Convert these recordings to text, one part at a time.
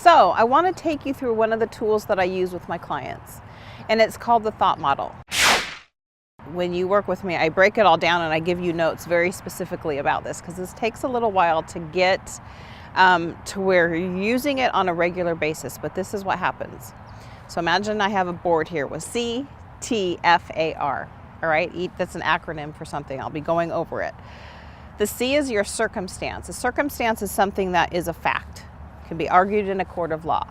So I want to take you through one of the tools that I use with my clients, and it's called the thought model. When you work with me, I break it all down and I give you notes very specifically about this, because this takes a little while to get to where you're using it on a regular basis, but this is what happens. So imagine I have a board here with CTFAR, all right? That's an acronym for something. I'll be going over it. The C is your circumstance. A circumstance is something that is a fact. It can be argued in a court of law.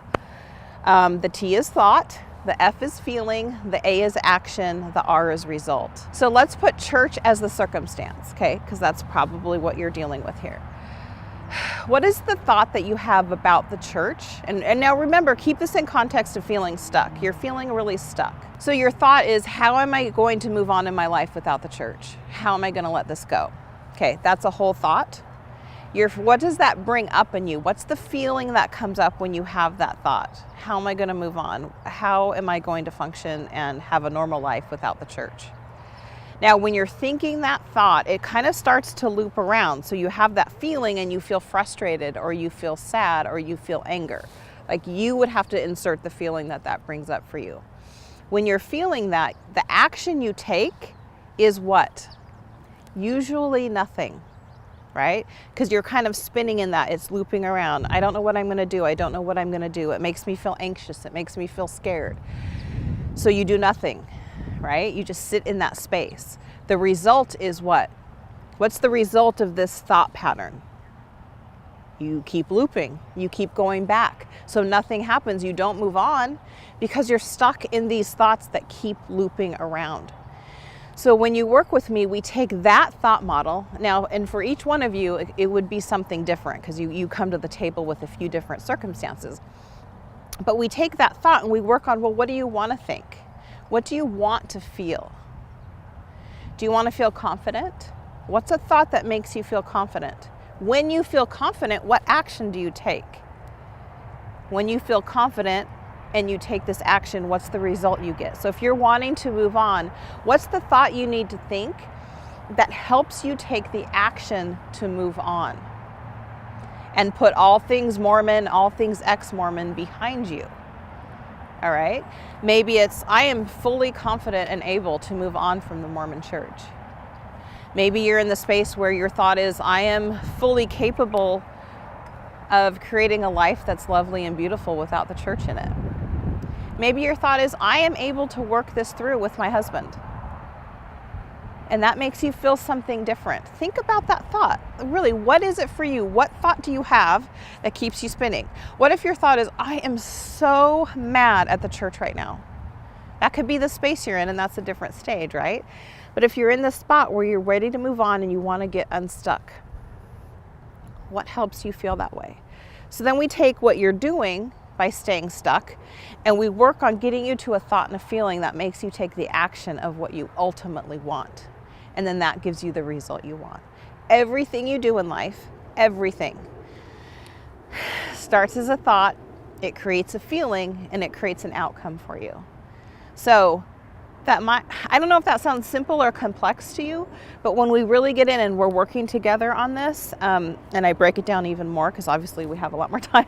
The T is thought. The F is feeling, the A is action, the R is result. So let's put church as the circumstance, okay? Because that's probably what you're dealing with here. What is the thought that you have about the church? And now remember, keep this in context of feeling stuck. You're feeling really stuck. So your thought is, how am I going to move on in my life without the church? How am I going to let this go? Okay, that's a whole thought. What does that bring up in you? What's the feeling that comes up when you have that thought? How am I going to move on? How am I going to function and have a normal life without the church? Now, when you're thinking that thought, it kind of starts to loop around. So you have that feeling and you feel frustrated, or you feel sad, or you feel anger. Like you would have to insert the feeling that brings up for you. When you're feeling that, the action you take is what? Usually nothing, right? Because you're kind of spinning in that. It's looping around. I don't know what I'm going to do. I don't know what I'm going to do. It makes me feel anxious. It makes me feel scared. So you do nothing. Right? You just sit in that space. The result is what? What's the result of this thought pattern? You keep looping. You keep going back. So nothing happens. You don't move on because you're stuck in these thoughts that keep looping around. So when you work with me, we take that thought model. Now, and for each one of you, it would be something different, because you come to the table with a few different circumstances. But we take that thought and we work on, well, what do you want to think? What do you want to feel? Do you want to feel confident? What's a thought that makes you feel confident? When you feel confident, what action do you take? When you feel confident and you take this action, what's the result you get? So if you're wanting to move on, what's the thought you need to think that helps you take the action to move on? And put all things Mormon, all things ex-Mormon behind you. All right. Maybe it's, I am fully confident and able to move on from the Mormon church. Maybe you're in the space where your thought is, I am fully capable of creating a life that's lovely and beautiful without the church in it. Maybe your thought is, I am able to work this through with my husband. And that makes you feel something different. Think about that thought. Really, what is it for you? What thought do you have that keeps you spinning? What if your thought is, I am so mad at the church right now? That could be the space you're in, and that's a different stage, right? But if you're in the spot where you're ready to move on and you want to get unstuck, what helps you feel that way? So then we take what you're doing by staying stuck, and we work on getting you to a thought and a feeling that makes you take the action of what you ultimately want. And then that gives you the result you want. Everything you do in life, everything, starts as a thought, it creates a feeling, and it creates an outcome for you. So I don't know if that sounds simple or complex to you, but when we really get in and we're working together on this, and I break it down even more, because obviously we have a lot more time,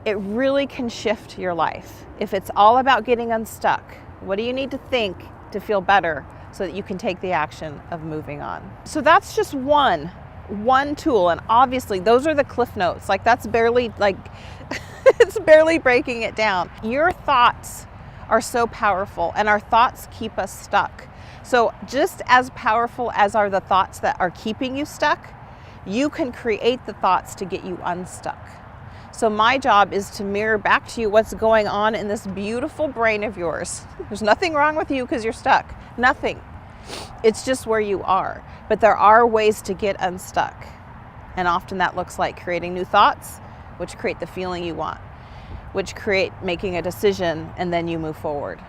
it really can shift your life. If it's all about getting unstuck, what do you need to think to feel better so that you can take the action of moving on? So that's just one tool. And obviously those are the cliff notes. Like that's barely it's barely breaking it down. Your thoughts are so powerful, and our thoughts keep us stuck. So just as powerful as are the thoughts that are keeping you stuck, you can create the thoughts to get you unstuck. So my job is to mirror back to you what's going on in this beautiful brain of yours. There's nothing wrong with you because you're stuck. Nothing. It's just where you are. But there are ways to get unstuck. And often that looks like creating new thoughts, which create the feeling you want, which create making a decision, and then you move forward.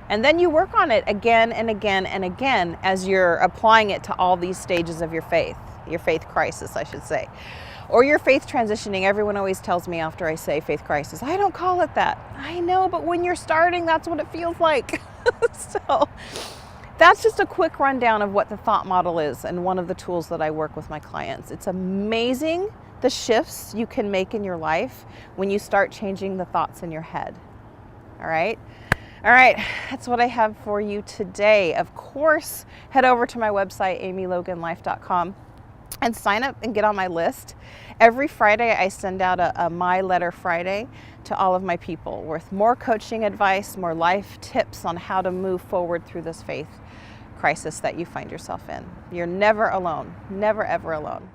And then you work on it again and again and again as you're applying it to all these stages of your faith crisis, I should say. Or your faith transitioning. Everyone always tells me after I say faith crisis, I don't call it that. I know, but when you're starting, that's what it feels like. So that's just a quick rundown of what the thought model is and one of the tools that I work with my clients. It's amazing the shifts you can make in your life when you start changing the thoughts in your head. All right? All right, that's what I have for you today. Of course, head over to my website, amyloganlife.com, and sign up and get on my list. Every Friday, I send out a My Letter Friday to all of my people with more coaching advice, more life tips on how to move forward through this faith crisis that you find yourself in. You're never alone, never ever alone.